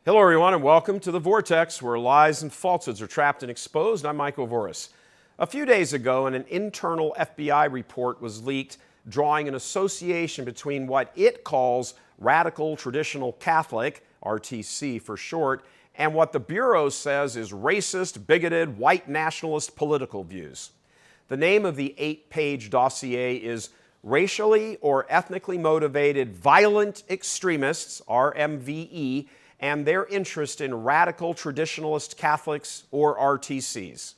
Hello, everyone, and welcome to the Vortex, where lies and falsehoods are trapped and exposed. I'm Michael Voris. A few days ago, an internal FBI report was leaked drawing an association between what it calls radical traditional Catholic, RTC for short, and what the Bureau says is racist, bigoted, white nationalist political views. The name of the 8-page dossier is Racially or Ethnically Motivated Violent Extremists, RMVE, and their interest in radical traditionalist Catholics, or RTCs.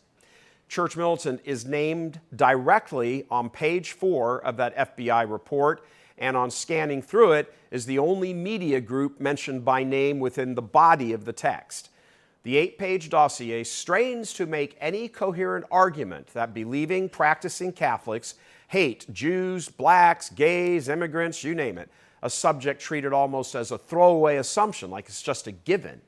Church Militant is named directly on page 4 of that FBI report, and on scanning through it is the only media group mentioned by name within the body of the text. The 8-page dossier strains to make any coherent argument that believing, practicing Catholics hate Jews, blacks, gays, immigrants, you name it, a subject treated almost as a throwaway assumption, like it's just a given.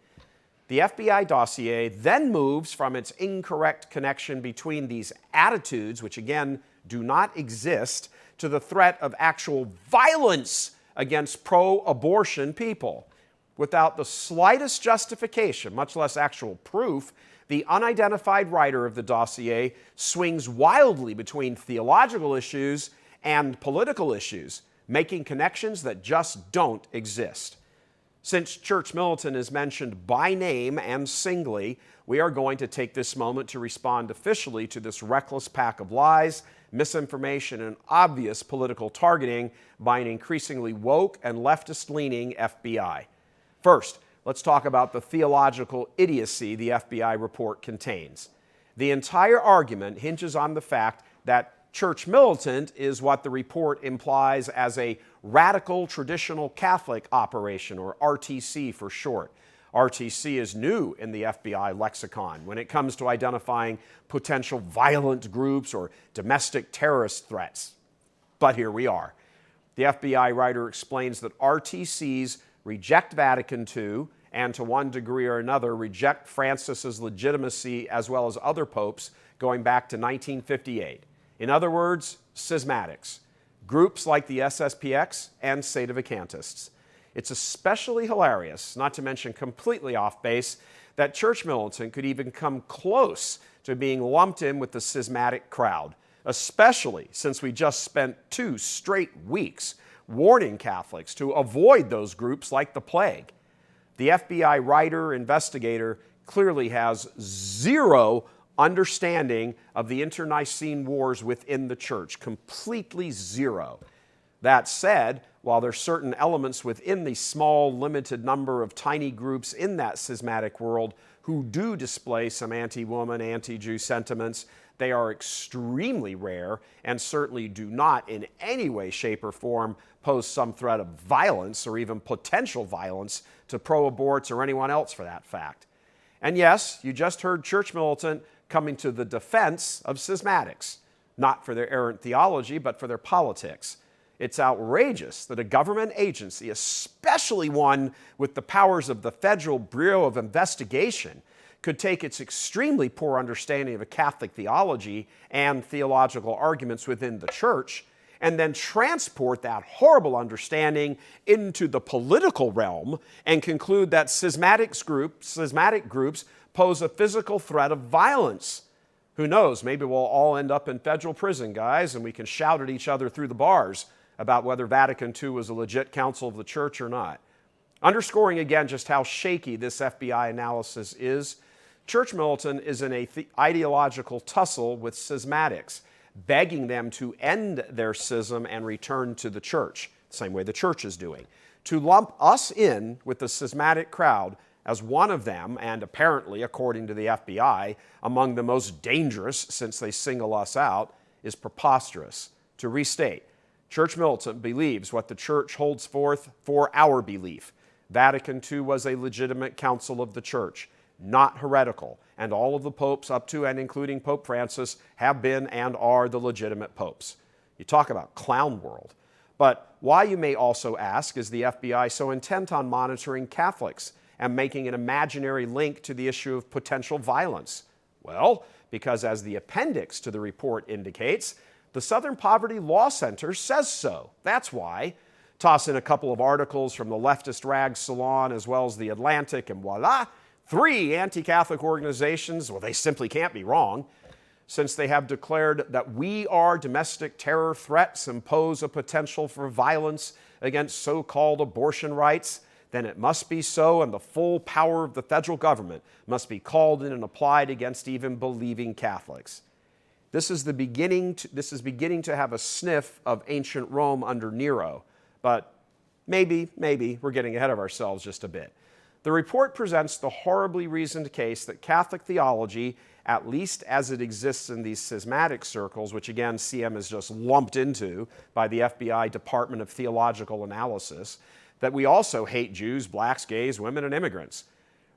The FBI dossier then moves from its incorrect connection between these attitudes, which again do not exist, to the threat of actual violence against pro-abortion people. Without the slightest justification, much less actual proof, the unidentified writer of the dossier swings wildly between theological issues and political issues, making connections that just don't exist. Since Church Militant is mentioned by name and singly, we are going to take this moment to respond officially to this reckless pack of lies, misinformation, and obvious political targeting by an increasingly woke and leftist-leaning FBI. First, let's talk about the theological idiocy the FBI report contains. The entire argument hinges on the fact that Church Militant is what the report implies as a radical traditional Catholic operation, or RTC for short. RTC is new in the FBI lexicon when it comes to identifying potential violent groups or domestic terrorist threats. But here we are. The FBI writer explains that RTCs reject Vatican II and to one degree or another reject Francis's legitimacy as well as other popes going back to 1958. In other words, schismatics, groups like the SSPX and Sedevacantists. It's especially hilarious, not to mention completely off base, that Church Militant could even come close to being lumped in with the schismatic crowd, especially since we just spent 2 straight weeks warning Catholics to avoid those groups like the plague. The FBI writer, investigator, clearly has zero understanding of the internecine wars within the church, completely zero. That said, while there are certain elements within the small, limited number of tiny groups in that schismatic world who do display some anti-woman, anti-Jew sentiments, they are extremely rare and certainly do not in any way, shape, or form pose some threat of violence or even potential violence to pro-aborts or anyone else for that fact. And yes, you just heard Church Militant coming to the defense of schismatics, not for their errant theology, but for their politics. It's outrageous that a government agency, especially one with the powers of the Federal Bureau of Investigation, could take its extremely poor understanding of a Catholic theology and theological arguments within the church and then transport that horrible understanding into the political realm and conclude that schismatic groups pose a physical threat of violence. Who knows, maybe we'll all end up in federal prison, guys, and we can shout at each other through the bars about whether Vatican II was a legit council of the church or not. Underscoring again just how shaky this FBI analysis is, Church Militant is in an ideological tussle with schismatics, begging them to end their schism and return to the church, the same way the church is doing. To lump us in with the schismatic crowd as one of them, and apparently, according to the FBI, among the most dangerous since they single us out, is preposterous. To restate, Church Militant believes what the church holds forth for our belief. Vatican II was a legitimate council of the church, not heretical, and all of the popes up to and including Pope Francis have been and are the legitimate popes. You talk about clown world. But why, you may also ask, is the FBI so intent on monitoring Catholics and making an imaginary link to the issue of potential violence? Well, because as the appendix to the report indicates, the Southern Poverty Law Center says so. That's why. Toss in a couple of articles from the leftist rag salon as well as the Atlantic, and voila, 3 anti-Catholic organizations. Well, they simply can't be wrong, since they have declared that we are domestic terror threats and pose a potential for violence against so-called abortion rights. Then it must be so, and the full power of the federal government must be called in and applied against even believing Catholics. This is beginning to have a sniff of ancient Rome under Nero, but maybe we're getting ahead of ourselves just a bit. The report presents the horribly reasoned case that Catholic theology, at least as it exists in these schismatic circles, which again CM is just lumped into by the FBI Department of Theological Analysis, that we also hate Jews, blacks, gays, women, and immigrants.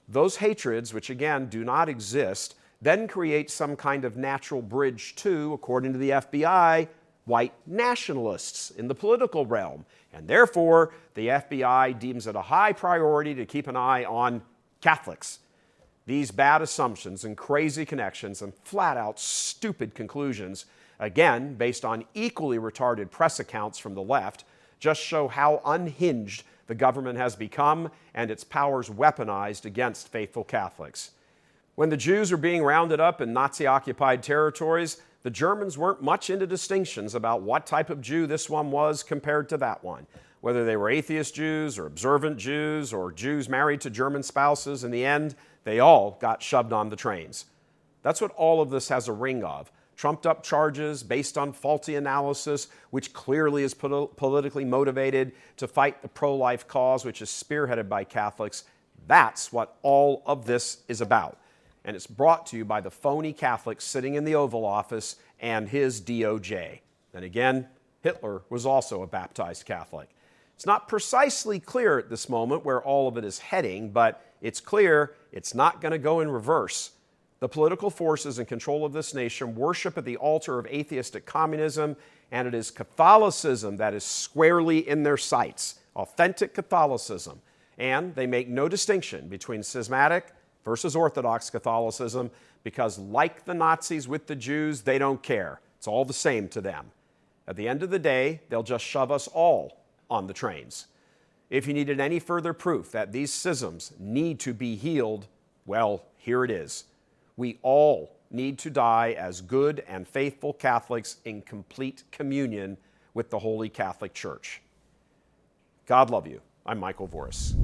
Those hatreds, which again do not exist, then create some kind of natural bridge to, according to the FBI, white nationalists in the political realm. And therefore, the FBI deems it a high priority to keep an eye on Catholics. These bad assumptions and crazy connections and flat-out stupid conclusions, again, based on equally retarded press accounts from the left, just show how unhinged the government has become and its powers weaponized against faithful Catholics. When the Jews were being rounded up in Nazi-occupied territories, the Germans weren't much into distinctions about what type of Jew this one was compared to that one. Whether they were atheist Jews or observant Jews or Jews married to German spouses, in the end, they all got shoved on the trains. That's what all of this has a ring of. Trumped up charges based on faulty analysis, which clearly is politically motivated to fight the pro-life cause, which is spearheaded by Catholics. That's what all of this is about. And it's brought to you by the phony Catholic sitting in the Oval Office and his DOJ. And again, Hitler was also a baptized Catholic. It's not precisely clear at this moment where all of it is heading, but it's clear it's not going to go in reverse. The political forces in control of this nation worship at the altar of atheistic communism, and it is Catholicism that is squarely in their sights, authentic Catholicism. And they make no distinction between schismatic versus orthodox Catholicism because, like the Nazis with the Jews, they don't care. It's all the same to them. At the end of the day, they'll just shove us all on the trains. If you needed any further proof that these schisms need to be healed, well, here it is. We all need to die as good and faithful Catholics in complete communion with the Holy Catholic Church. God love you. I'm Michael Voris.